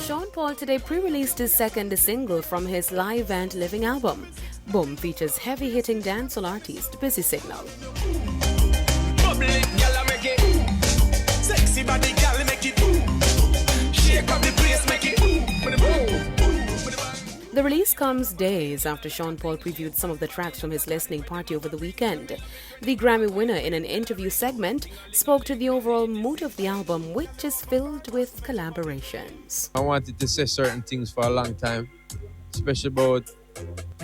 Sean Paul today pre-released his second single from his Live and Living album. Boom features heavy-hitting dancehall artist Busy Signal. Sexy body girl make it shake up the place, make it The release comes days after Sean Paul previewed some of the tracks from his listening party over the weekend. The Grammy winner, in an interview segment, spoke to the overall mood of the album, which is filled with collaborations. I wanted to say certain things for a long time, especially about...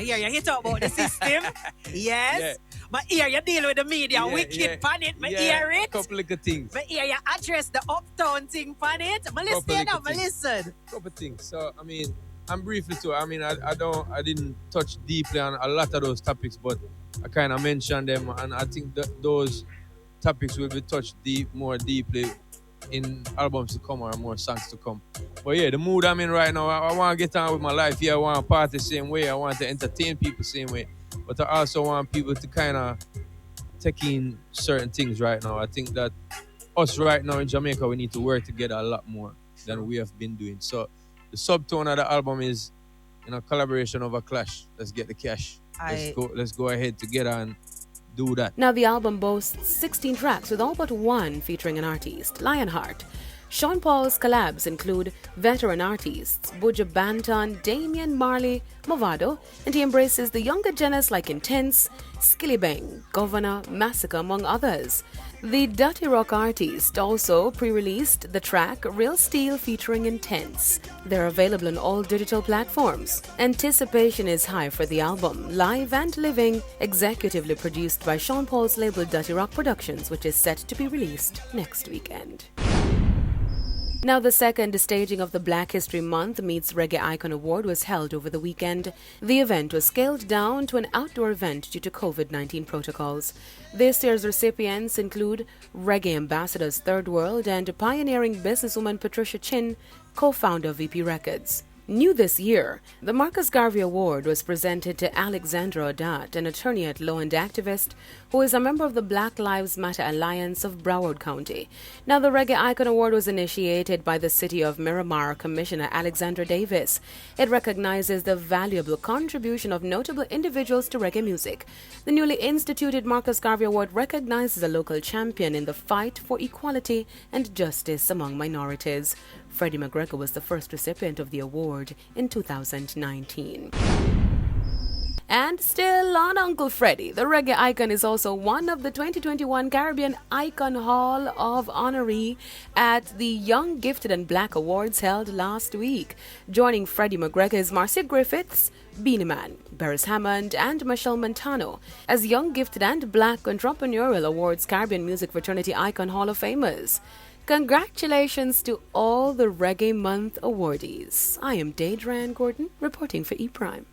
Yeah, you talk about the system. Yes. Yeah. But here you deal with the media, wicked pan it, hear it. Couple of things. But here you address the uptown thing pan it. But listen now, listen. Couple of things. So, I mean, I'm briefly too. I mean, I didn't touch deeply on a lot of those topics, but I kind of mentioned them, and I think that those topics will be touched more deeply in albums to come or more songs to come. But yeah, the mood I'm in right now, I want to get on with my life. Yeah, I want to party the same way. I want to entertain people the same way. But I also want people to kind of take in certain things right now. I think that us right now in Jamaica, we need to work together a lot more than we have been doing. So the subtone of the album is, collaboration over clash. Let's get the cash. Let's go ahead together and do that. Now, the album boasts 16 tracks, with all but one featuring an artist, Lionheart. Sean Paul's collabs include veteran artists Buju Banton, Damian Marley, Movado, and he embraces the younger genres like Intense, Skillibeng, Governor, Massacre, among others. The Dirty Rock artist also pre-released the track Real Steel featuring Intense. They're available on all digital platforms. Anticipation is high for the album, Live and Living, executively produced by Sean Paul's label Dirty Rock Productions, which is set to be released next weekend. Now, the second staging of the Black History Month Meets Reggae Icon Award was held over the weekend. The event was scaled down to an outdoor event due to COVID-19 protocols. This year's recipients include Reggae Ambassadors Third World and pioneering businesswoman Patricia Chin, co-founder of VP Records. New this year, the Marcus Garvey Award was presented to Alexandra Odat, an attorney at law and activist who is a member of the Black Lives Matter Alliance of Broward County. Now, the Reggae Icon Award was initiated by the City of Miramar Commissioner Alexandra Davis. It recognizes the valuable contribution of notable individuals to reggae music. The newly instituted Marcus Garvey Award recognizes a local champion in the fight for equality and justice among minorities. Freddie McGregor was the first recipient of the award in 2019. And still on Uncle Freddie, the reggae icon is also one of the 2021 Caribbean Icon Hall of Honoree at the Young, Gifted and Black Awards held last week. Joining Freddie McGregor is Marcia Griffiths, Beenie Man, Beres Hammond and Michelle Montano as Young, Gifted and Black Entrepreneurial Awards Caribbean Music Fraternity Icon Hall of Famers. Congratulations to all the Reggae Month awardees. I am Deidre Ann Gordon, reporting for ePrime.